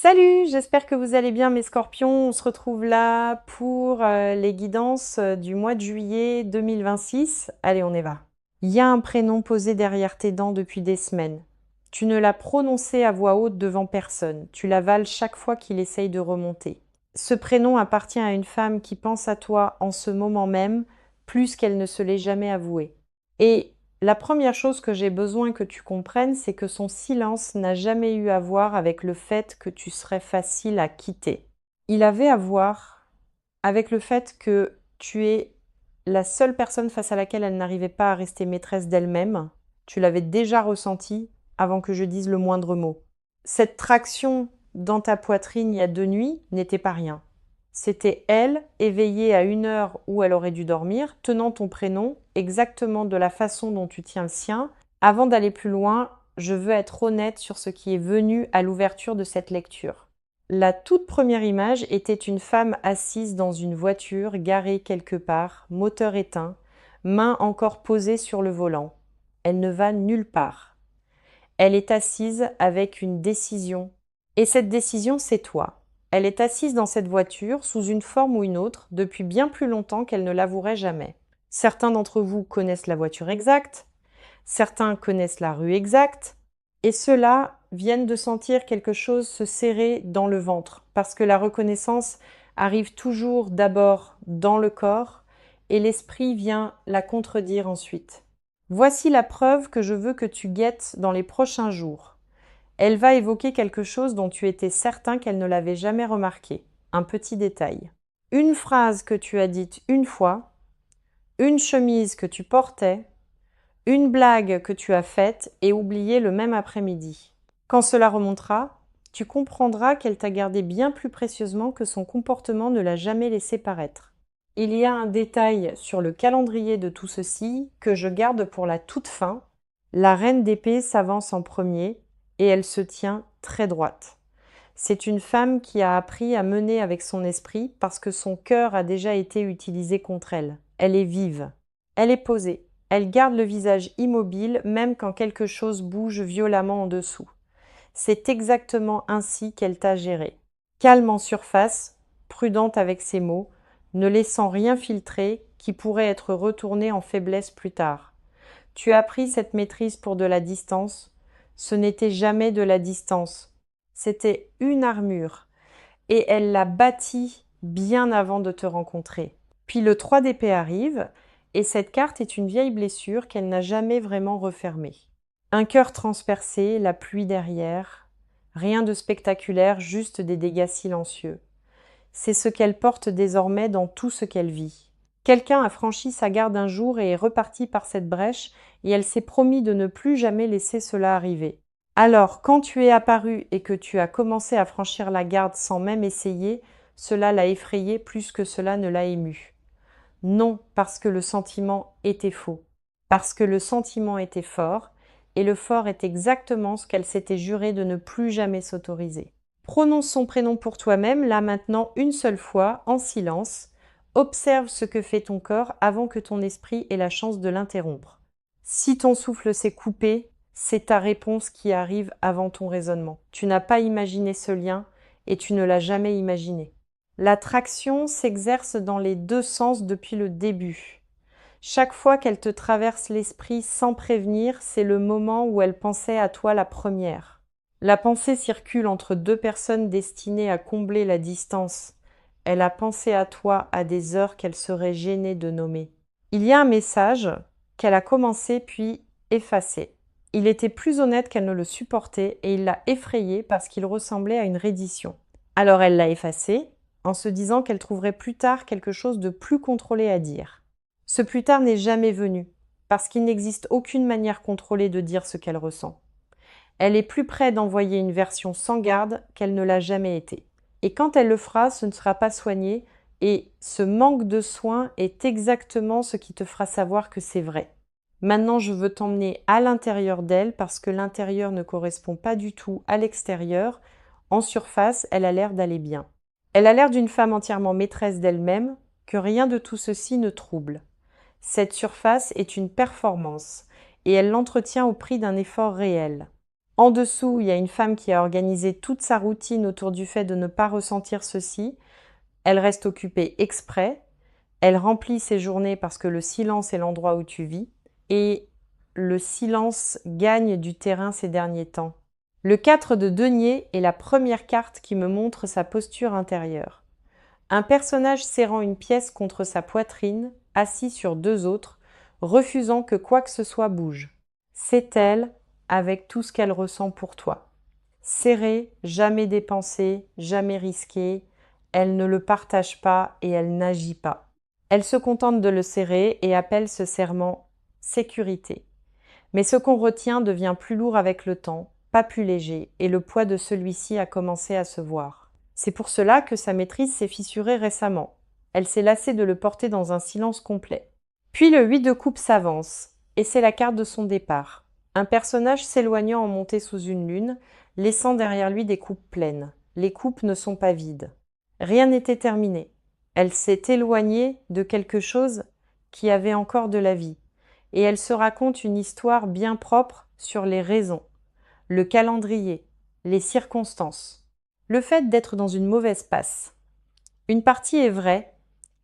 Salut, j'espère que vous allez bien mes scorpions. On se retrouve là pour les guidances du mois de juillet 2026. Allez, on y va. Il y a un prénom posé derrière tes dents depuis des semaines. Tu ne l'as prononcé à voix haute devant personne. Tu l'avales chaque fois qu'il essaye de remonter. Ce prénom appartient à une femme qui pense à toi en ce moment même, plus qu'elle ne se l'est jamais avoué. Et la première chose que j'ai besoin que tu comprennes, c'est que son silence n'a jamais eu à voir avec le fait que tu serais facile à quitter. Il avait à voir avec le fait que tu es la seule personne face à laquelle elle n'arrivait pas à rester maîtresse d'elle-même. Tu l'avais déjà ressenti avant que je dise le moindre mot. Cette traction dans ta poitrine il y a 2 nuits n'était pas rien. C'était elle, éveillée à une heure où elle aurait dû dormir, tenant ton prénom exactement de la façon dont tu tiens le sien. Avant d'aller plus loin, je veux être honnête sur ce qui est venu à l'ouverture de cette lecture. La toute première image était une femme assise dans une voiture garée quelque part, moteur éteint, main encore posée sur le volant. Elle ne va nulle part. Elle est assise avec une décision. Et cette décision, c'est toi. Elle est assise dans cette voiture, sous une forme ou une autre, depuis bien plus longtemps qu'elle ne l'avouerait jamais. Certains d'entre vous connaissent la voiture exacte, certains connaissent la rue exacte, et ceux-là viennent de sentir quelque chose se serrer dans le ventre, parce que la reconnaissance arrive toujours d'abord dans le corps, et l'esprit vient la contredire ensuite. Voici la preuve que je veux que tu guettes dans les prochains jours. Elle va évoquer quelque chose dont tu étais certain qu'elle ne l'avait jamais remarqué. Un petit détail. Une phrase que tu as dite une fois, une chemise que tu portais, une blague que tu as faite et oubliée le même après-midi. Quand cela remontera, tu comprendras qu'elle t'a gardé bien plus précieusement que son comportement ne l'a jamais laissé paraître. Il y a un détail sur le calendrier de tout ceci que je garde pour la toute fin. La reine d'épée s'avance en premier et elle se tient très droite. C'est une femme qui a appris à mener avec son esprit parce que son cœur a déjà été utilisé contre elle. Elle est vive. Elle est posée. Elle garde le visage immobile même quand quelque chose bouge violemment en dessous. C'est exactement ainsi qu'elle t'a géré. Calme en surface, prudente avec ses mots, ne laissant rien filtrer qui pourrait être retourné en faiblesse plus tard. Tu as pris cette maîtrise pour de la distance. Ce n'était jamais de la distance. C'était une armure. Et elle l'a bâtie bien avant de te rencontrer. Puis le 3 d'épée arrive, et cette carte est une vieille blessure qu'elle n'a jamais vraiment refermée. Un cœur transpercé, la pluie derrière. Rien de spectaculaire, juste des dégâts silencieux. C'est ce qu'elle porte désormais dans tout ce qu'elle vit. Quelqu'un a franchi sa garde un jour et est reparti par cette brèche, et elle s'est promis de ne plus jamais laisser cela arriver. Alors, quand tu es apparu et que tu as commencé à franchir la garde sans même essayer, cela l'a effrayée plus que cela ne l'a émue. Non, parce que le sentiment était faux. Parce que le sentiment était fort, et le fort est exactement ce qu'elle s'était juré de ne plus jamais s'autoriser. Prononce son prénom pour toi-même, là maintenant une seule fois, en silence. Observe ce que fait ton corps avant que ton esprit ait la chance de l'interrompre. Si ton souffle s'est coupé, c'est ta réponse qui arrive avant ton raisonnement. Tu n'as pas imaginé ce lien et tu ne l'as jamais imaginé. L'attraction s'exerce dans les deux sens depuis le début. Chaque fois qu'elle te traverse l'esprit sans prévenir, c'est le moment où elle pensait à toi la première. La pensée circule entre deux personnes destinées à combler la distance. Elle a pensé à toi à des heures qu'elle serait gênée de nommer. Il y a un message qu'elle a commencé puis effacé. Il était plus honnête qu'elle ne le supportait et il l'a effrayée parce qu'il ressemblait à une reddition. Alors elle l'a effacé en se disant qu'elle trouverait plus tard quelque chose de plus contrôlé à dire. Ce plus tard n'est jamais venu parce qu'il n'existe aucune manière contrôlée de dire ce qu'elle ressent. Elle est plus près d'envoyer une version sans garde qu'elle ne l'a jamais été. Et quand elle le fera, ce ne sera pas soigné, et ce manque de soin est exactement ce qui te fera savoir que c'est vrai. Maintenant, je veux t'emmener à l'intérieur d'elle parce que l'intérieur ne correspond pas du tout à l'extérieur. En surface, elle a l'air d'aller bien. Elle a l'air d'une femme entièrement maîtresse d'elle-même, que rien de tout ceci ne trouble. Cette surface est une performance, et elle l'entretient au prix d'un effort réel. En dessous, il y a une femme qui a organisé toute sa routine autour du fait de ne pas ressentir ceci. Elle reste occupée exprès. Elle remplit ses journées parce que le silence est l'endroit où tu vis. Et le silence gagne du terrain ces derniers temps. Le 4 de denier est la première carte qui me montre sa posture intérieure. Un personnage serrant une pièce contre sa poitrine, assis sur deux autres, refusant que quoi que ce soit bouge. C'est elle, avec tout ce qu'elle ressent pour toi. Serrée, jamais dépensée, jamais risquée, elle ne le partage pas et elle n'agit pas. Elle se contente de le serrer et appelle ce serment sécurité. Mais ce qu'on retient devient plus lourd avec le temps, pas plus léger, et le poids de celui-ci a commencé à se voir. C'est pour cela que sa maîtrise s'est fissurée récemment. Elle s'est lassée de le porter dans un silence complet. Puis le 8 de coupe s'avance, et c'est la carte de son départ. Un personnage s'éloignant en montée sous une lune, laissant derrière lui des coupes pleines. Les coupes ne sont pas vides. Rien n'était terminé. Elle s'est éloignée de quelque chose qui avait encore de la vie. Et elle se raconte une histoire bien propre sur les raisons, le calendrier, les circonstances. Le fait d'être dans une mauvaise passe. Une partie est vraie,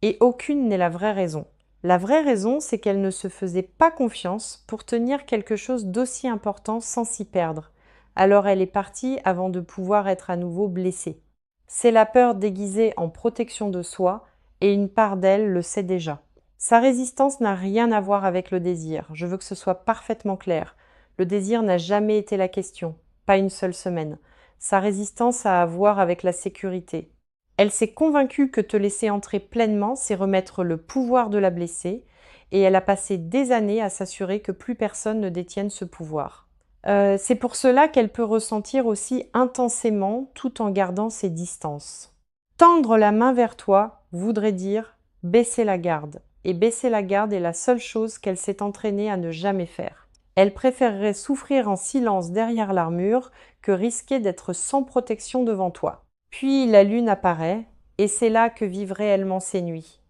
et aucune n'est la vraie raison. La vraie raison, c'est qu'elle ne se faisait pas confiance pour tenir quelque chose d'aussi important sans s'y perdre. Alors elle est partie avant de pouvoir être à nouveau blessée. C'est la peur déguisée en protection de soi, et une part d'elle le sait déjà. Sa résistance n'a rien à voir avec le désir, je veux que ce soit parfaitement clair. Le désir n'a jamais été la question, pas une seule semaine. Sa résistance a à voir avec la sécurité. Elle s'est convaincue que te laisser entrer pleinement, c'est remettre le pouvoir de la blesser, et elle a passé des années à s'assurer que plus personne ne détienne ce pouvoir. C'est pour cela qu'elle peut ressentir aussi intensément tout en gardant ses distances. Tendre la main vers toi voudrait dire baisser la garde, et baisser la garde est la seule chose qu'elle s'est entraînée à ne jamais faire. Elle préférerait souffrir en silence derrière l'armure que risquer d'être sans protection devant toi. Puis la lune apparaît, et c'est là que vivent réellement ces nuits.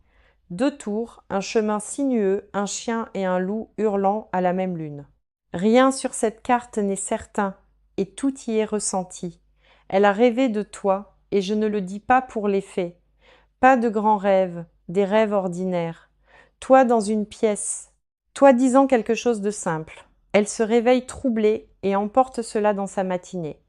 Deux tours, un chemin sinueux, un chien et un loup hurlant à la même lune. Rien sur cette carte n'est certain, et tout y est ressenti. Elle a rêvé de toi, et je ne le dis pas pour les faits. Pas de grands rêves, des rêves ordinaires. Toi dans une pièce, toi disant quelque chose de simple. Elle se réveille troublée et emporte cela dans sa matinée.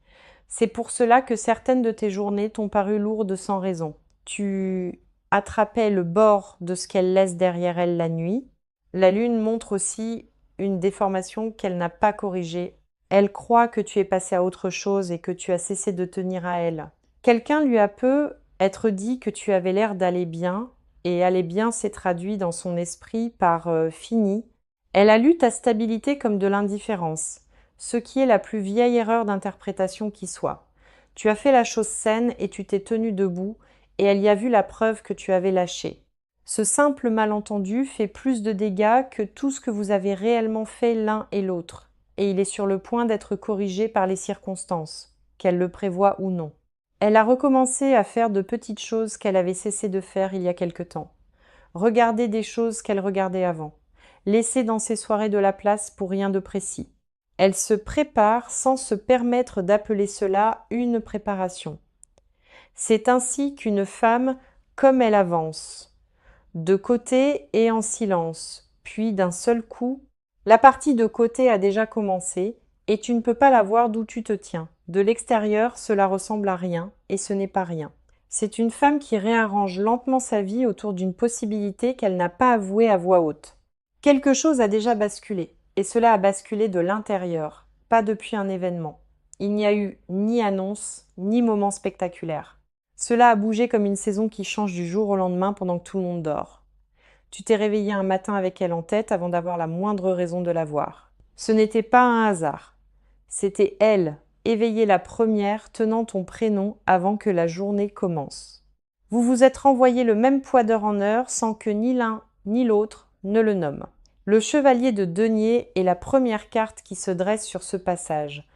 C'est pour cela que certaines de tes journées t'ont paru lourdes sans raison. Tu attrapais le bord de ce qu'elle laisse derrière elle la nuit. La lune montre aussi une déformation qu'elle n'a pas corrigée. Elle croit que tu es passé à autre chose et que tu as cessé de tenir à elle. Quelqu'un lui a peu être dit que tu avais l'air d'aller bien, et aller bien s'est traduit dans son esprit par fini. Elle a lu ta stabilité comme de l'indifférence, ce qui est la plus vieille erreur d'interprétation qui soit. Tu as fait la chose saine et tu t'es tenu debout, et elle y a vu la preuve que tu avais lâché. Ce simple malentendu fait plus de dégâts que tout ce que vous avez réellement fait l'un et l'autre, et il est sur le point d'être corrigé par les circonstances, qu'elle le prévoie ou non. Elle a recommencé à faire de petites choses qu'elle avait cessé de faire il y a quelque temps. Regarder des choses qu'elle regardait avant. Laisser dans ses soirées de la place pour rien de précis. Elle se prépare sans se permettre d'appeler cela une préparation. C'est ainsi qu'une femme, comme elle avance, de côté et en silence, puis d'un seul coup, la partie de côté a déjà commencé, et tu ne peux pas la voir d'où tu te tiens. De l'extérieur, cela ressemble à rien, et ce n'est pas rien. C'est une femme qui réarrange lentement sa vie autour d'une possibilité qu'elle n'a pas avouée à voix haute. Quelque chose a déjà basculé, et cela a basculé de l'intérieur, pas depuis un événement. Il n'y a eu ni annonce, ni moment spectaculaire. Cela a bougé comme une saison qui change du jour au lendemain pendant que tout le monde dort. Tu t'es réveillé un matin avec elle en tête avant d'avoir la moindre raison de la voir. Ce n'était pas un hasard. C'était elle, éveillée la première, tenant ton prénom avant que la journée commence. Vous vous êtes renvoyé le même poids d'heure en heure sans que ni l'un ni l'autre ne le nomme. Le chevalier de denier est la première carte qui se dresse sur ce passage.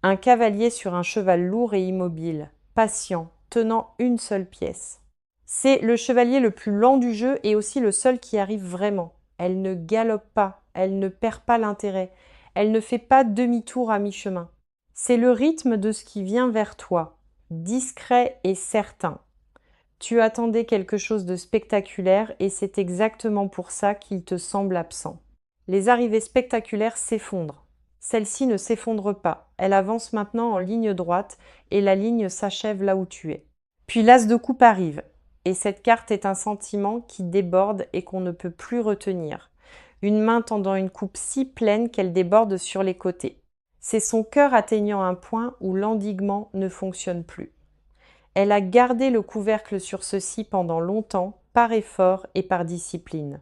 Un cavalier sur un cheval lourd et immobile, patient, tenant une seule pièce. C'est le chevalier le plus lent du jeu et aussi le seul qui arrive vraiment. Elle ne galope pas, elle ne perd pas l'intérêt, elle ne fait pas demi-tour à mi-chemin. C'est le rythme de ce qui vient vers toi, discret et certain. Tu attendais quelque chose de spectaculaire et c'est exactement pour ça qu'il te semble absent. Les arrivées spectaculaires s'effondrent. Celle-ci ne s'effondre pas. Elle avance maintenant en ligne droite et la ligne s'achève là où tu es. Puis l'as de coupe arrive. Et cette carte est un sentiment qui déborde et qu'on ne peut plus retenir. Une main tendant une coupe si pleine qu'elle déborde sur les côtés. C'est son cœur atteignant un point où l'endiguement ne fonctionne plus. Elle a gardé le couvercle sur ceci pendant longtemps, par effort et par discipline.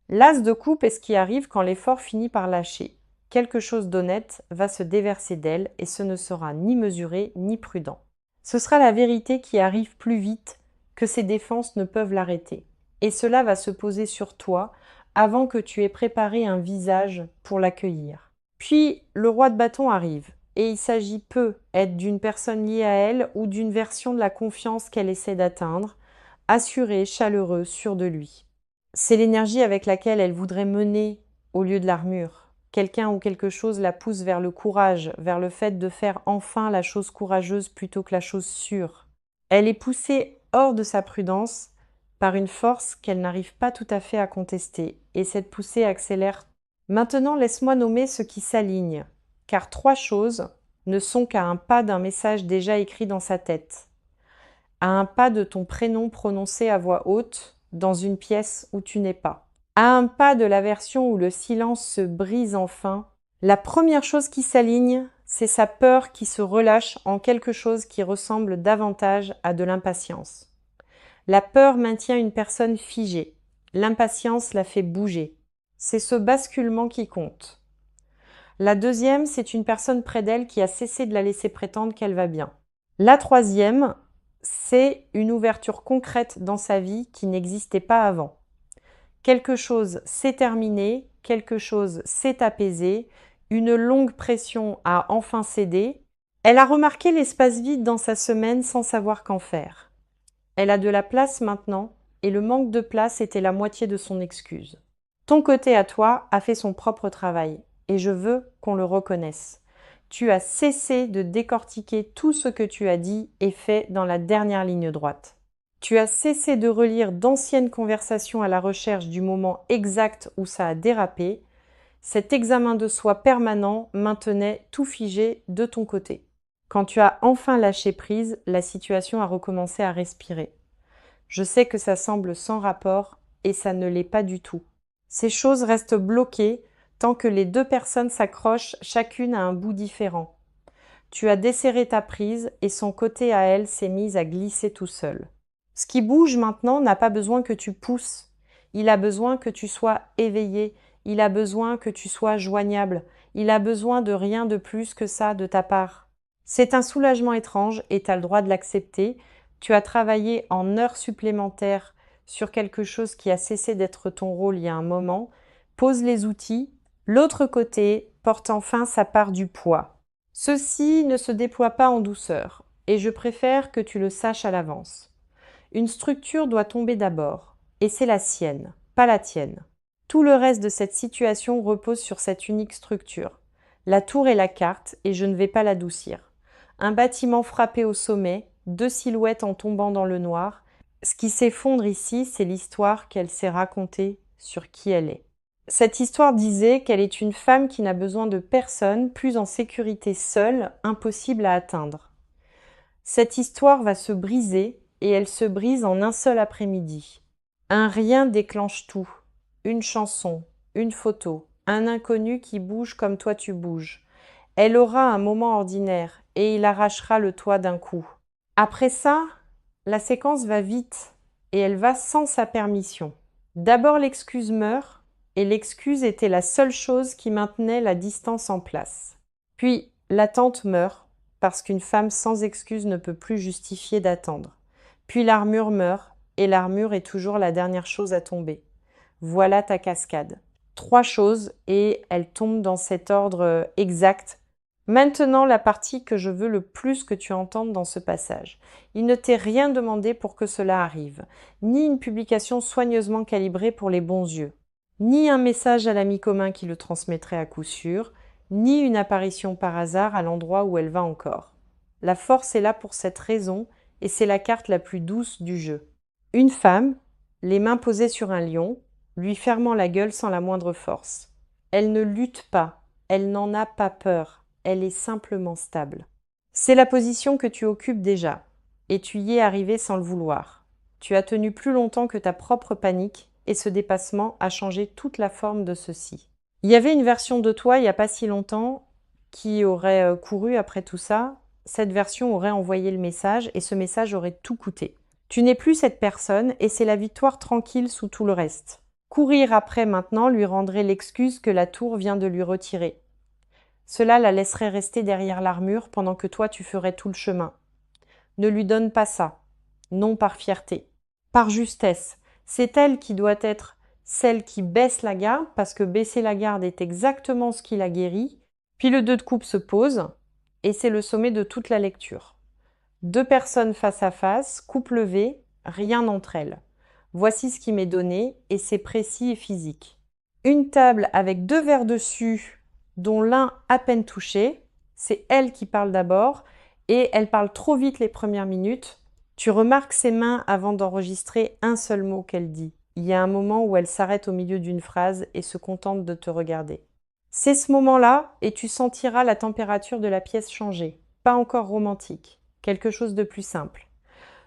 L'as de coupe est ce qui arrive quand l'effort finit par lâcher. Quelque chose d'honnête va se déverser d'elle et ce ne sera ni mesuré ni prudent. Ce sera la vérité qui arrive plus vite que ses défenses ne peuvent l'arrêter. Et cela va se poser sur toi avant que tu aies préparé un visage pour l'accueillir. Puis le roi de bâton arrive. Et il s'agit peu être d'une personne liée à elle ou d'une version de la confiance qu'elle essaie d'atteindre, assuré, chaleureux, sûr de lui. C'est l'énergie avec laquelle elle voudrait mener au lieu de l'armure. Quelqu'un ou quelque chose la pousse vers le courage, vers le fait de faire enfin la chose courageuse plutôt que la chose sûre. Elle est poussée hors de sa prudence par une force qu'elle n'arrive pas tout à fait à contester, et cette poussée accélère. Maintenant, laisse-moi nommer ce qui s'aligne. Car 3 choses ne sont qu'à un pas d'un message déjà écrit dans sa tête, à un pas de ton prénom prononcé à voix haute dans une pièce où tu n'es pas, à un pas de la version où le silence se brise enfin. La première chose qui s'aligne, c'est sa peur qui se relâche en quelque chose qui ressemble davantage à de l'impatience. La peur maintient une personne figée, l'impatience la fait bouger. C'est ce basculement qui compte. La deuxième, c'est une personne près d'elle qui a cessé de la laisser prétendre qu'elle va bien. La troisième, c'est une ouverture concrète dans sa vie qui n'existait pas avant. Quelque chose s'est terminé, quelque chose s'est apaisé, une longue pression a enfin cédé. Elle a remarqué l'espace vide dans sa semaine sans savoir qu'en faire. Elle a de la place maintenant, et le manque de place était la moitié de son excuse. Ton côté à toi a fait son propre travail. Et je veux qu'on le reconnaisse. Tu as cessé de décortiquer tout ce que tu as dit et fait dans la dernière ligne droite. Tu as cessé de relire d'anciennes conversations à la recherche du moment exact où ça a dérapé. Cet examen de soi permanent maintenait tout figé de ton côté. Quand tu as enfin lâché prise, la situation a recommencé à respirer. Je sais que ça semble sans rapport et ça ne l'est pas du tout. Ces choses restent bloquées tant que les 2 personnes s'accrochent chacune à un bout différent. Tu as desserré ta prise et son côté à elle s'est mis à glisser tout seul. Ce qui bouge maintenant n'a pas besoin que tu pousses. Il a besoin que tu sois éveillé. Il a besoin que tu sois joignable. Il a besoin de rien de plus que ça de ta part. C'est un soulagement étrange et tu as le droit de l'accepter. Tu as travaillé en heures supplémentaires sur quelque chose qui a cessé d'être ton rôle il y a un moment. Pose les outils. L'autre côté porte enfin sa part du poids. Ceci ne se déploie pas en douceur, et je préfère que tu le saches à l'avance. Une structure doit tomber d'abord, et c'est la sienne, pas la tienne. Tout le reste de cette situation repose sur cette unique structure. La tour est la carte, et je ne vais pas l'adoucir. Un bâtiment frappé au sommet, 2 silhouettes en tombant dans le noir. Ce qui s'effondre ici, c'est l'histoire qu'elle s'est racontée sur qui elle est. Cette histoire disait qu'elle est une femme qui n'a besoin de personne, plus en sécurité seule, impossible à atteindre. Cette histoire va se briser, et elle se brise en un seul après-midi. Un rien déclenche tout. Une chanson, une photo, un inconnu qui bouge comme toi tu bouges. Elle aura un moment ordinaire, et il arrachera le toit d'un coup. Après ça, la séquence va vite, et elle va sans sa permission. D'abord l'excuse meurt, et l'excuse était la seule chose qui maintenait la distance en place. Puis l'attente meurt, parce qu'une femme sans excuse ne peut plus justifier d'attendre. Puis l'armure meurt, et l'armure est toujours la dernière chose à tomber. Voilà ta cascade. 3 choses, et elles tombent dans cet ordre exact. Maintenant, la partie que je veux le plus que tu entendes dans ce passage. Il ne t'est rien demandé pour que cela arrive, ni une publication soigneusement calibrée pour les bons yeux, ni un message à l'ami commun qui le transmettrait à coup sûr, ni une apparition par hasard à l'endroit où elle va encore. La force est là pour cette raison, et c'est la carte la plus douce du jeu. Une femme, les mains posées sur un lion, lui fermant la gueule sans la moindre force. Elle ne lutte pas, elle n'en a pas peur, elle est simplement stable. C'est la position que tu occupes déjà, et tu y es arrivé sans le vouloir. Tu as tenu plus longtemps que ta propre panique, et ce dépassement a changé toute la forme de ceci. Il y avait une version de toi il n'y a pas si longtemps qui aurait couru après tout ça. Cette version aurait envoyé le message et ce message aurait tout coûté. Tu n'es plus cette personne et c'est la victoire tranquille sous tout le reste. Courir après maintenant lui rendrait l'excuse que la tour vient de lui retirer. Cela la laisserait rester derrière l'armure pendant que toi tu ferais tout le chemin. Ne lui donne pas ça, non par fierté, par justesse. C'est elle qui doit être celle qui baisse la garde, parce que baisser la garde est exactement ce qui la guérit. Puis le 2 de coupe se pose, et c'est le sommet de toute la lecture. 2 personnes face à face, coupe levée, rien entre elles. Voici ce qui m'est donné, et c'est précis et physique. Une table avec 2 verres dessus, dont l'un à peine touché. C'est elle qui parle d'abord, et elle parle trop vite les premières minutes. Tu remarques ses mains avant d'enregistrer un seul mot qu'elle dit. Il y a un moment où elle s'arrête au milieu d'une phrase et se contente de te regarder. C'est ce moment-là et tu sentiras la température de la pièce changer. Pas encore romantique, quelque chose de plus simple.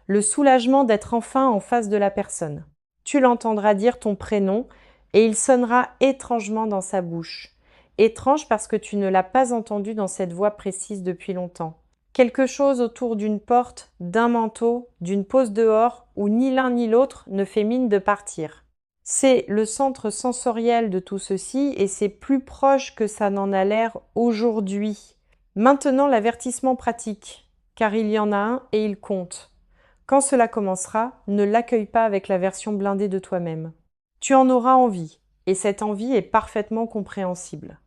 Le soulagement d'être enfin en face de la personne. Tu l'entendras dire ton prénom et il sonnera étrangement dans sa bouche. Étrange parce que tu ne l'as pas entendu dans cette voix précise depuis longtemps. Quelque chose autour d'une porte, d'un manteau, d'une pause dehors où ni l'un ni l'autre ne fait mine de partir. C'est le centre sensoriel de tout ceci et c'est plus proche que ça n'en a l'air aujourd'hui. Maintenant l'avertissement pratique, car il y en a un et il compte. Quand cela commencera, ne l'accueille pas avec la version blindée de toi-même. Tu en auras envie, et cette envie est parfaitement compréhensible.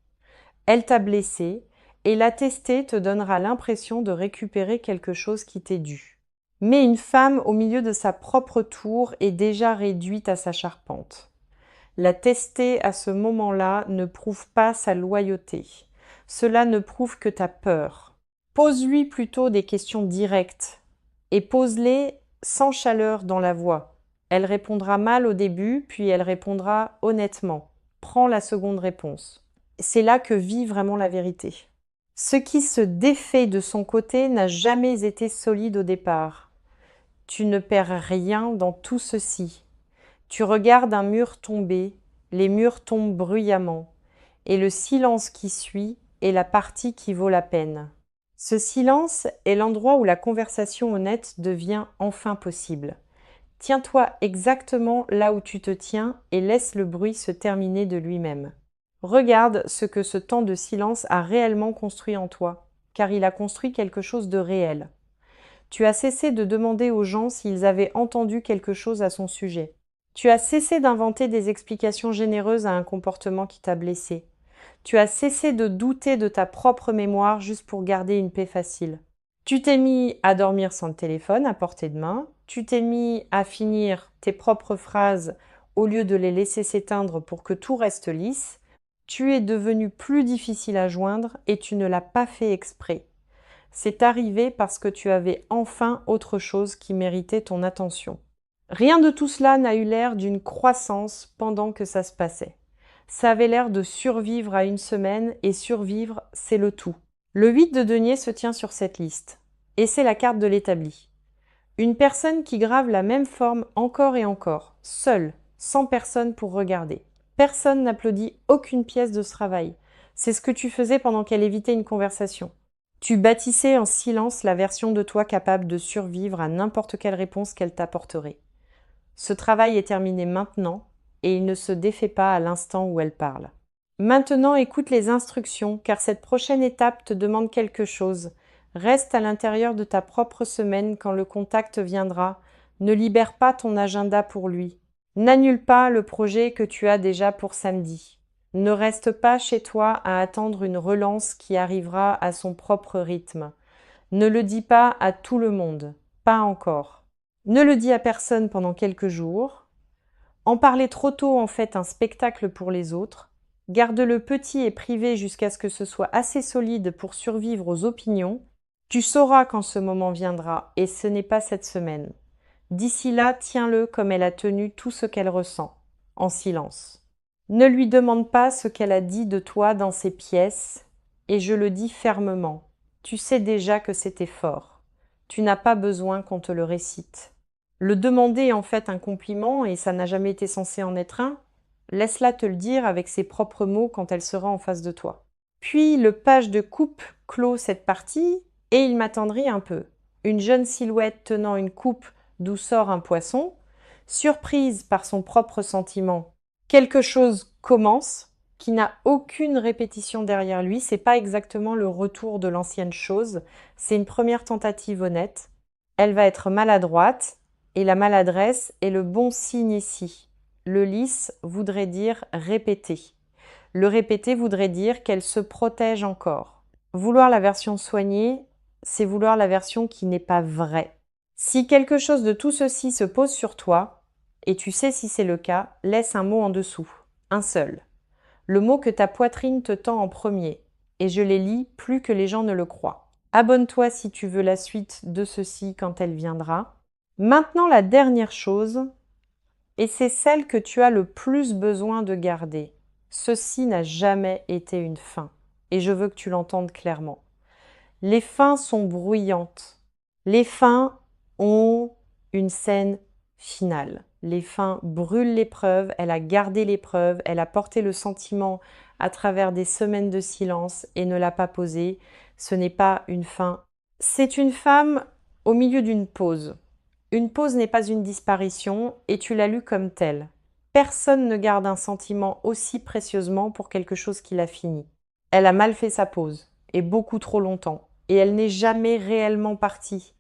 Elle t'a blessé, et la tester te donnera l'impression de récupérer quelque chose qui t'est dû. Mais une femme au milieu de sa propre tour est déjà réduite à sa charpente. La tester à ce moment-là ne prouve pas sa loyauté. Cela ne prouve que ta peur. Pose-lui plutôt des questions directes et pose-les sans chaleur dans la voix. Elle répondra mal au début, puis elle répondra honnêtement. Prends la seconde réponse. C'est là que vit vraiment la vérité. Ce qui se défait de son côté n'a jamais été solide au départ. Tu ne perds rien dans tout ceci. Tu regardes un mur tomber, les murs tombent bruyamment, et le silence qui suit est la partie qui vaut la peine. Ce silence est l'endroit où la conversation honnête devient enfin possible. Tiens-toi exactement là où tu te tiens et laisse le bruit se terminer de lui-même. Regarde ce que ce temps de silence a réellement construit en toi, car il a construit quelque chose de réel. Tu as cessé de demander aux gens s'ils avaient entendu quelque chose à son sujet. Tu as cessé d'inventer des explications généreuses à un comportement qui t'a blessé. Tu as cessé de douter de ta propre mémoire juste pour garder une paix facile. Tu t'es mis à dormir sans le téléphone à portée de main. Tu t'es mis à finir tes propres phrases au lieu de les laisser s'éteindre pour que tout reste lisse. Tu es devenu plus difficile à joindre et tu ne l'as pas fait exprès. C'est arrivé parce que tu avais enfin autre chose qui méritait ton attention. Rien de tout cela n'a eu l'air d'une croissance pendant que ça se passait. Ça avait l'air de survivre à une semaine et survivre, c'est le tout. Le 8 de denier se tient sur cette liste. Et c'est la carte de l'établi. Une personne qui grave la même forme encore et encore, seule, sans personne pour regarder. Personne n'applaudit aucune pièce de ce travail. C'est ce que tu faisais pendant qu'elle évitait une conversation. Tu bâtissais en silence la version de toi capable de survivre à n'importe quelle réponse qu'elle t'apporterait. Ce travail est terminé maintenant et il ne se défait pas à l'instant où elle parle. Maintenant, écoute les instructions car cette prochaine étape te demande quelque chose. Reste à l'intérieur de ta propre semaine quand le contact viendra. Ne libère pas ton agenda pour lui. N'annule pas le projet que tu as déjà pour samedi. Ne reste pas chez toi à attendre une relance qui arrivera à son propre rythme. Ne le dis pas à tout le monde. Pas encore. Ne le dis à personne pendant quelques jours. En parler trop tôt en fait un spectacle pour les autres. Garde-le petit et privé jusqu'à ce que ce soit assez solide pour survivre aux opinions. Tu sauras quand ce moment viendra, et ce n'est pas cette semaine. D'ici là, tiens-le comme elle a tenu tout ce qu'elle ressent, en silence. Ne lui demande pas ce qu'elle a dit de toi dans ses pièces, et je le dis fermement. Tu sais déjà que c'était fort. Tu n'as pas besoin qu'on te le récite. Le demander est en fait un compliment, et ça n'a jamais été censé en être un. Laisse-la te le dire avec ses propres mots quand elle sera en face de toi. Puis le page de coupe clôt cette partie, et il m'attendrit un peu. Une jeune silhouette tenant une coupe d'où sort un poisson, surprise par son propre sentiment. Quelque chose commence, qui n'a aucune répétition derrière lui, c'est pas exactement le retour de l'ancienne chose, c'est une première tentative honnête. Elle va être maladroite, et la maladresse est le bon signe ici. Le lisse voudrait dire répéter. Le répéter voudrait dire qu'elle se protège encore. Vouloir la version soignée, c'est vouloir la version qui n'est pas vraie. Si quelque chose de tout ceci se pose sur toi, et tu sais si c'est le cas, laisse un mot en dessous, un seul. Le mot que ta poitrine te tend en premier, et je les lis plus que les gens ne le croient. Abonne-toi si tu veux la suite de ceci quand elle viendra. Maintenant la dernière chose, et c'est celle que tu as le plus besoin de garder. Ceci n'a jamais été une fin, et je veux que tu l'entendes clairement. Les fins sont bruyantes. Les fins ont une scène finale. Les fins brûlent l'épreuve, elle a gardé l'épreuve, elle a porté le sentiment à travers des semaines de silence et ne l'a pas posé. Ce n'est pas une fin. C'est une femme au milieu d'une pause. Une pause n'est pas une disparition et tu l'as lu comme telle. Personne ne garde un sentiment aussi précieusement pour quelque chose qu'il a fini. Elle a mal fait sa pause, et beaucoup trop longtemps, et elle n'est jamais réellement partie.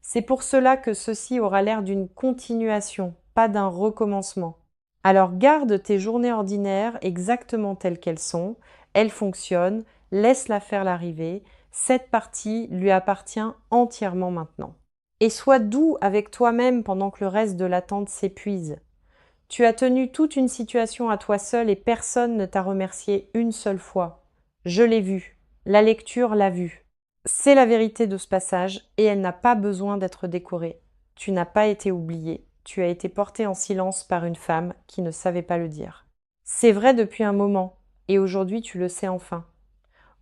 C'est pour cela que ceci aura l'air d'une continuation, pas d'un recommencement. Alors garde tes journées ordinaires exactement telles qu'elles sont, elles fonctionnent, laisse-la faire l'arrivée, cette partie lui appartient entièrement maintenant. Et sois doux avec toi-même pendant que le reste de l'attente s'épuise. Tu as tenu toute une situation à toi seul et personne ne t'a remercié une seule fois. Je l'ai vu, la lecture l'a vu. C'est la vérité de ce passage et elle n'a pas besoin d'être décorée. Tu n'as pas été oublié, tu as été porté en silence par une femme qui ne savait pas le dire. C'est vrai depuis un moment et aujourd'hui tu le sais enfin.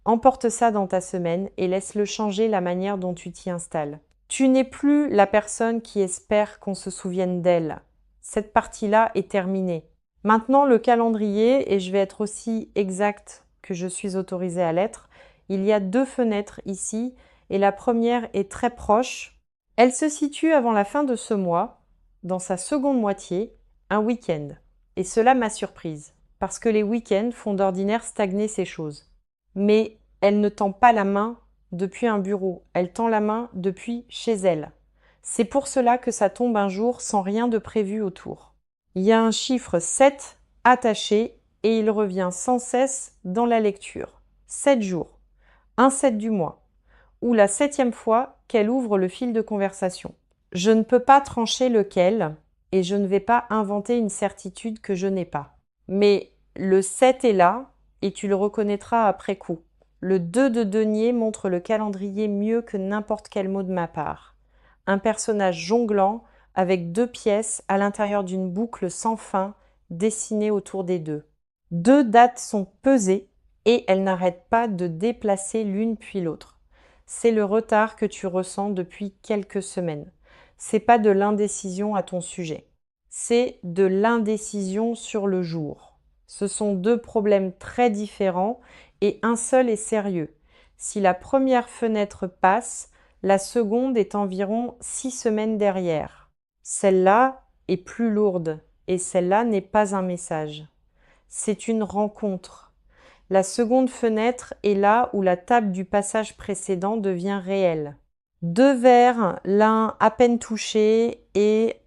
Emporte ça dans ta semaine et laisse-le changer la manière dont tu t'y installes. Tu n'es plus la personne qui espère qu'on se souvienne d'elle. Cette partie-là est terminée. Maintenant, le calendrier, et je vais être aussi exacte que je suis autorisée à l'être, il y a 2 fenêtres ici, et la première est très proche. Elle se situe avant la fin de ce mois, dans sa seconde moitié, un week-end. Et cela m'a surprise, parce que les week-ends font d'ordinaire stagner ces choses. Mais elle ne tend pas la main depuis un bureau, elle tend la main depuis chez elle. C'est pour cela que ça tombe un jour sans rien de prévu autour. Il y a un chiffre 7 attaché et il revient sans cesse dans la lecture. 7 jours, un 7 du mois, ou la 7e fois qu'elle ouvre le fil de conversation. Je ne peux pas trancher lequel et je ne vais pas inventer une certitude que je n'ai pas. Mais le 7 est là et tu le reconnaîtras après coup. Le 2 de denier montre le calendrier mieux que n'importe quel mot de ma part. Un personnage jonglant avec 2 pièces à l'intérieur d'une boucle sans fin dessinée autour des 2. 2 dates sont pesées et elles n'arrêtent pas de déplacer l'une puis l'autre. C'est le retard que tu ressens depuis quelques semaines. C'est pas de l'indécision à ton sujet. C'est de l'indécision sur le jour. Ce sont 2 problèmes très différents et un seul est sérieux. Si la première fenêtre passe, la seconde est environ 6 semaines derrière. Celle-là est plus lourde et celle-là n'est pas un message. C'est une rencontre. La seconde fenêtre est là où la table du passage précédent devient réelle. 2 verres, l'un à peine touché et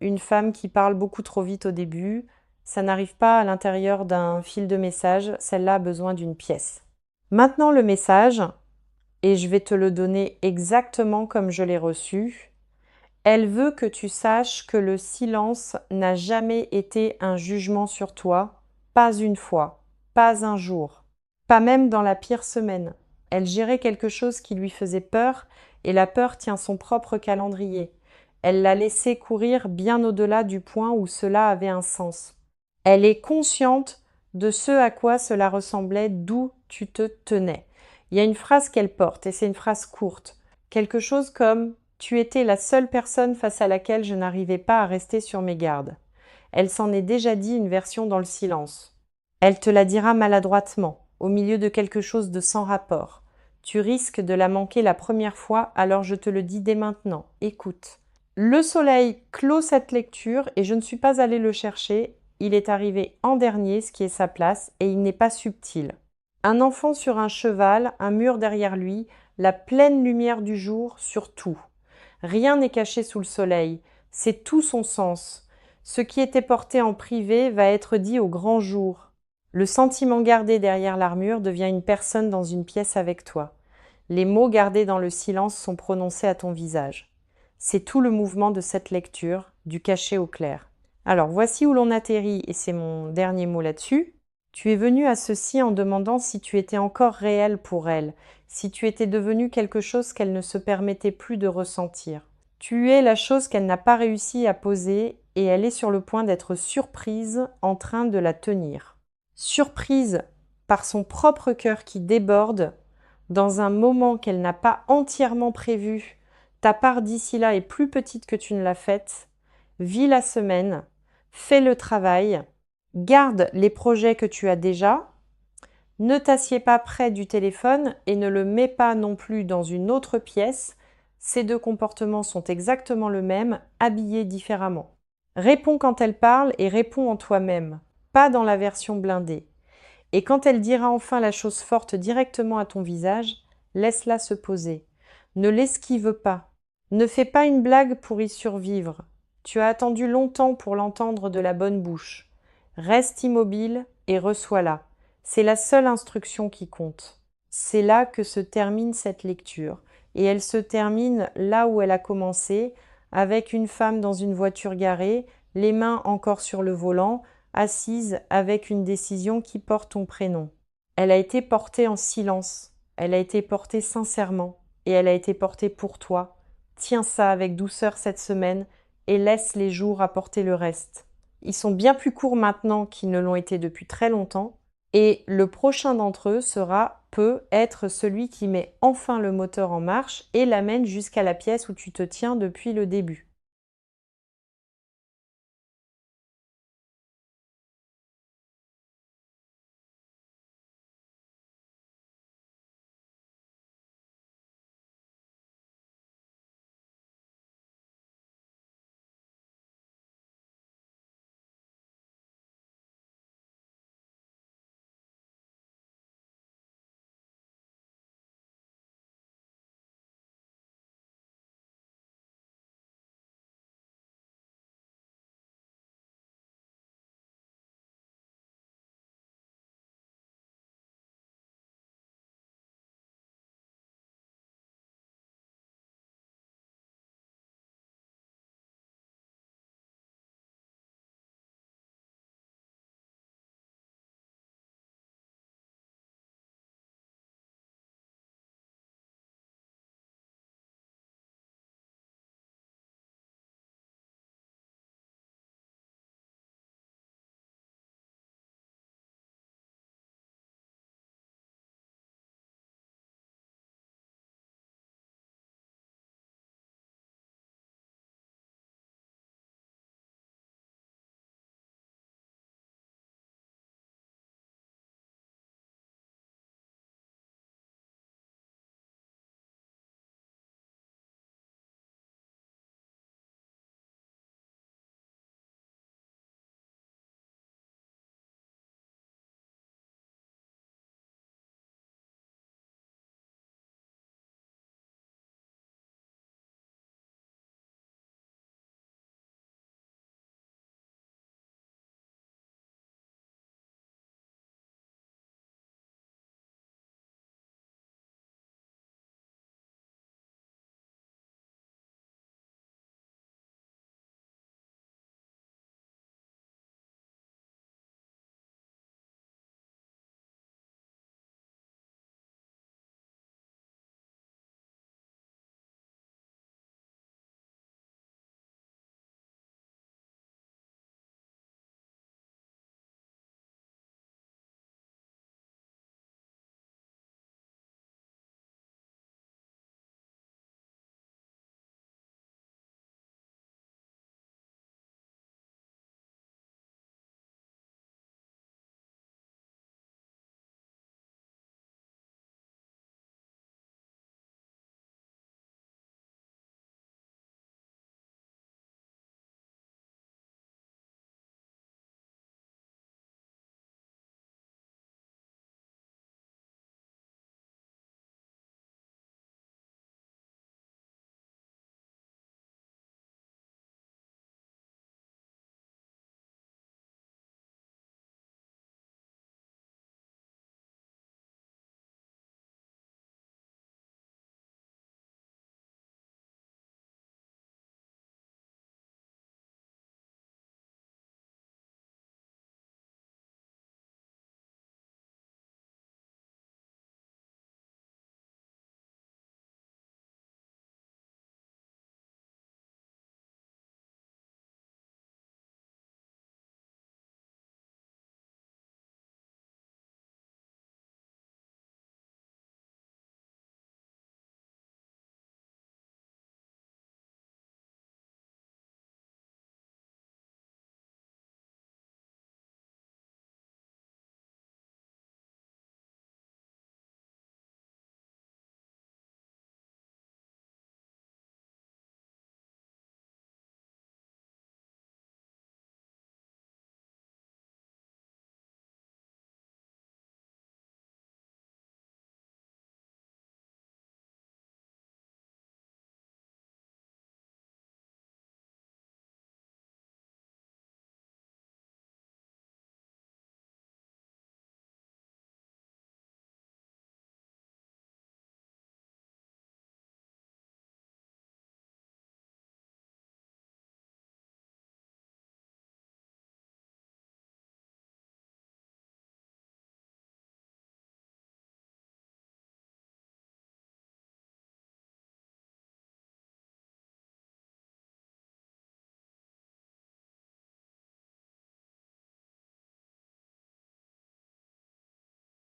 une femme qui parle beaucoup trop vite au début. Ça n'arrive pas à l'intérieur d'un fil de message, celle-là a besoin d'une pièce. Maintenant le message, et je vais te le donner exactement comme je l'ai reçu. Elle veut que tu saches que le silence n'a jamais été un jugement sur toi, pas une fois. Pas un jour. Pas même dans la pire semaine. Elle gérait quelque chose qui lui faisait peur, et la peur tient son propre calendrier. Elle l'a laissé courir bien au-delà du point où cela avait un sens. Elle est consciente de ce à quoi cela ressemblait, d'où tu te tenais. Il y a une phrase qu'elle porte, et c'est une phrase courte. Quelque chose comme « Tu étais la seule personne face à laquelle je n'arrivais pas à rester sur mes gardes ». Elle s'en est déjà dit une version dans le silence. Elle te la dira maladroitement, au milieu de quelque chose de sans rapport. Tu risques de la manquer la première fois, alors je te le dis dès maintenant. Écoute. Le soleil clôt cette lecture et je ne suis pas allée le chercher. Il est arrivé en dernier, ce qui est sa place, et il n'est pas subtil. Un enfant sur un cheval, un mur derrière lui, la pleine lumière du jour sur tout. Rien n'est caché sous le soleil, c'est tout son sens. Ce qui était porté en privé va être dit au grand jour. Le sentiment gardé derrière l'armure devient une personne dans une pièce avec toi. Les mots gardés dans le silence sont prononcés à ton visage. C'est tout le mouvement de cette lecture, du caché au clair. Alors voici où l'on atterrit, et c'est mon dernier mot là-dessus. Tu es venu à ceci en demandant si tu étais encore réel pour elle, si tu étais devenu quelque chose qu'elle ne se permettait plus de ressentir. Tu es la chose qu'elle n'a pas réussi à poser et elle est sur le point d'être surprise en train de la tenir. Surprise par son propre cœur qui déborde dans un moment qu'elle n'a pas entièrement prévu. Ta part d'ici là est plus petite que tu ne l'as faite. Vis la semaine, fais le travail, garde les projets que tu as déjà. Ne t'assieds pas près du téléphone et ne le mets pas non plus dans une autre pièce. Ces deux comportements sont exactement le même, habillés différemment. Réponds quand elle parle et réponds en toi-même, pas dans la version blindée. Et quand elle dira enfin la chose forte directement à ton visage, laisse-la se poser. Ne l'esquive pas. Ne fais pas une blague pour y survivre. Tu as attendu longtemps pour l'entendre de la bonne bouche. Reste immobile et reçois-la. C'est la seule instruction qui compte. C'est là que se termine cette lecture. Et elle se termine là où elle a commencé, avec une femme dans une voiture garée, les mains encore sur le volant, assise avec une décision qui porte ton prénom. Elle a été portée en silence, elle a été portée sincèrement, et elle a été portée pour toi. Tiens ça avec douceur cette semaine, et laisse les jours apporter le reste. Ils sont bien plus courts maintenant qu'ils ne l'ont été depuis très longtemps, et le prochain d'entre eux peut être celui qui met enfin le moteur en marche et l'amène jusqu'à la pièce où tu te tiens depuis le début.